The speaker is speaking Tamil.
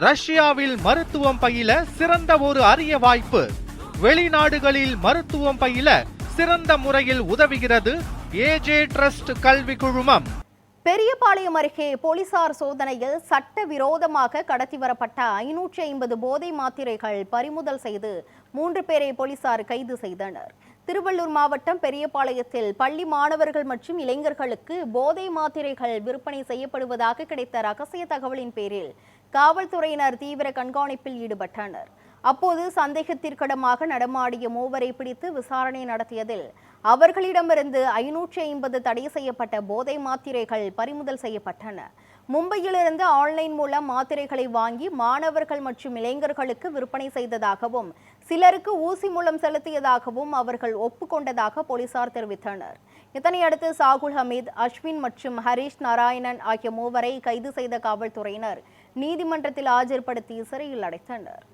ரஷ்யாவில் மருத்துவம் பயில சிறந்த ஒரு அரிய வாய்ப்பு. வெளிநாடுகளில் மருத்துவம் பயில சிறந்த முறையில் உதவுகிறது ஏஜே ட்ரஸ்ட் கல்வி குழுமம். பெரியபாளையம் அருகே போலீசார் சோதனையில் சட்டவிரோதமாக கடத்தி வரப்பட்ட 550 போதை மாத்திரைகள் பறிமுதல் செய்து 3 பேரை போலீசார் கைது செய்தனர். திருவள்ளூர் மாவட்டம் பெரியபாளையத்தில் பள்ளி மாணவர்கள் மற்றும் இளைஞர்களுக்கு போதை மாத்திரைகள் விற்பனை செய்யப்படுவதாக கிடைத்த ரகசிய தகவலின் பேரில் காவல்துறையினர் தீவிர கண்காணிப்பில் ஈடுபட்டனர். அப்போது சந்தேகத்திற்கிடமாக நடமாடிய மூவரை பிடித்து விசாரணை நடத்தியதில் அவர்களிடமிருந்து 550 தடை செய்யப்பட்ட போதை மாத்திரைகள் பறிமுதல் செய்யப்பட்டன. மும்பையிலிருந்து ஆன்லைன் மூலம் மாத்திரைகளை வாங்கி மாணவர்கள் மற்றும் இளைஞர்களுக்கு விற்பனை செய்ததாகவும் சிலருக்கு ஊசி மூலம் செலுத்தியதாகவும் அவர்கள் ஒப்புக்கொண்டதாக போலீசார் தெரிவித்தனர். இதனையடுத்து சாகுல் ஹமீத், அஸ்வின் மற்றும் ஹரீஷ் நாராயணன் ஆகிய மூவரை கைது செய்த காவல்துறையினர் நீதிமன்றத்தில் ஆஜர்படுத்தி சிறையில் அடைத்தனர்.